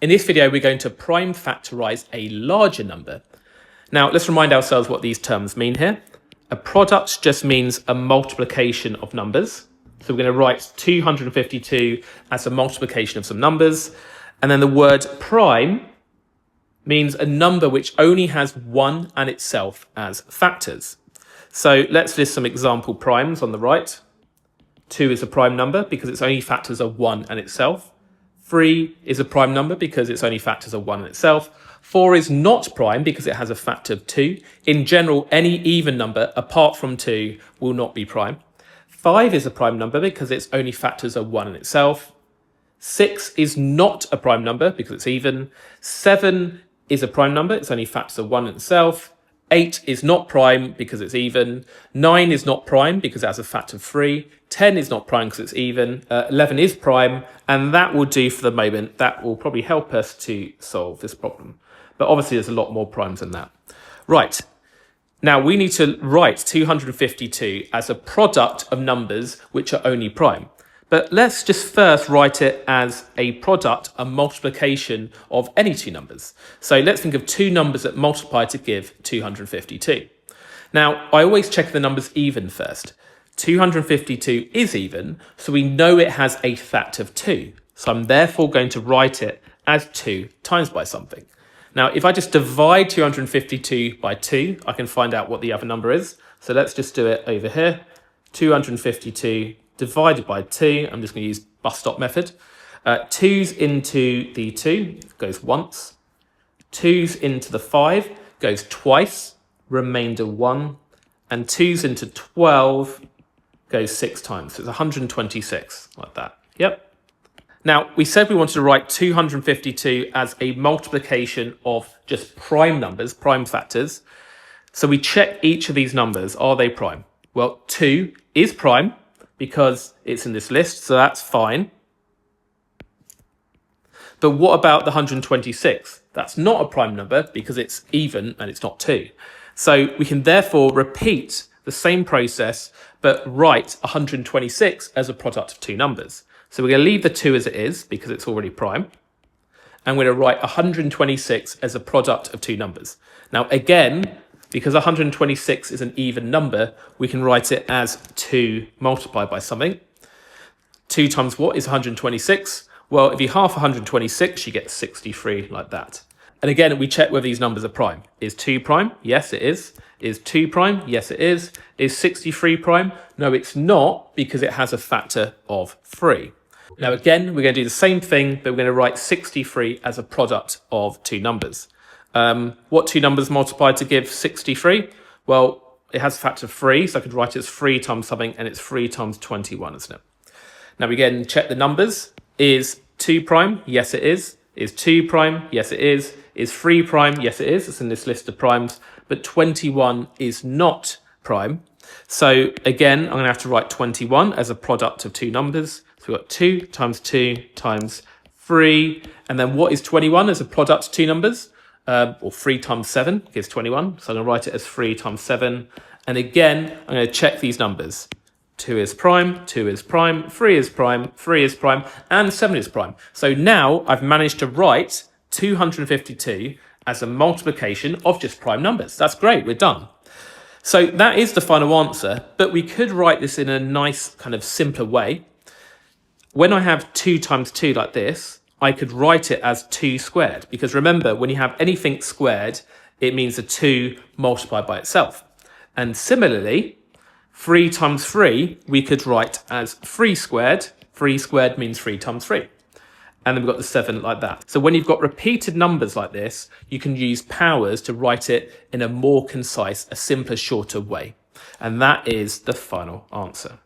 In this video, we're going to prime factorize a larger number. Now, let's remind ourselves what these terms mean here. A product just means a multiplication of numbers. So we're going to write 252 as a multiplication of some numbers. And then the word prime means a number which only has 1 and itself as factors. So let's list some example primes on the right. 2 is a prime number because its only factors are 1 and itself. 3 is a prime number because its only factors are 1 and itself. 4 is not prime because it has a factor of 2. In general, any even number apart from 2 will not be prime. 5 is a prime number because its only factors are 1 and itself. 6 is not a prime number because it's even. 7 is a prime number, its only factors are 1 and itself. 8 is not prime because it's even. 9 is not prime because it has a factor of 3. 10 is not prime because it's even. 11 is prime, and that will do for the moment. That will probably help us to solve this problem. But obviously there's a lot more primes than that. Right, now we need to write 252 as a product of numbers which are only prime. But let's just first write it as a product, a multiplication of any two numbers. So let's think of two numbers that multiply to give 252. Now, I always check the numbers even first. 252 is even, so we know it has a factor of 2. So I'm therefore going to write it as 2 times by something. Now, if I just divide 252 by 2, I can find out what the other number is. So let's just do it over here. 252 divided by 2, I'm just going to use bus stop method. 2's into the 2 goes once. 2's into the 5 goes twice, remainder 1. And 2's into 12 goes 6 times. So it's 126, like that. Yep. Now, we said we wanted to write 252 as a multiplication of just prime numbers, prime factors. So we check each of these numbers. Are they prime? Well, 2 is prime, because it's in this list, so that's fine. But what about the 126? That's not a prime number because it's even and it's not 2. So we can therefore repeat the same process, but write 126 as a product of two numbers. So we're going to leave the 2 as it is because it's already prime. And we're going to write 126 as a product of two numbers. Now, again, because 126 is an even number, we can write it as 2 multiplied by something. 2 times what is 126? Well, if you half 126, you get 63, like that. And again, we check whether these numbers are prime. Is 2 prime? Yes, it is. Is 2 prime? Yes, it is. Is 63 prime? No, it's not, because it has a factor of 3. Now, again, we're going to do the same thing, but we're going to write 63 as a product of two numbers. What two numbers multiply to give 63? Well, it has a factor of 3, so I could write it as 3 times something, and it's 3 times 21, isn't it? Now we again check the numbers. Is 2 prime? Yes, it is. Is 2 prime? Yes, it is. Is 3 prime? Yes, it is. It's in this list of primes. But 21 is not prime. So again, I'm going to have to write 21 as a product of two numbers. So we've got 2 times 3. And then what is 21 as a product of two numbers? Or 3 times 7 gives 21. So I'm going to write it as 3 times 7. And again, I'm going to check these numbers. 2 is prime, 2 is prime, 3 is prime, 3 is prime, and 7 is prime. So now I've managed to write 252 as a multiplication of just prime numbers. That's great, we're done. So that is the final answer, but we could write this in a nice kind of simpler way. When I have 2 times 2 like this, I could write it as 2 squared, because remember, when you have anything squared, it means a 2 multiplied by itself. And similarly, 3 times 3, we could write as 3 squared. 3 squared means 3 times 3. And then we've got the 7 like that. So when you've got repeated numbers like this, you can use powers to write it in a more concise, a simpler, shorter way. And that is the final answer.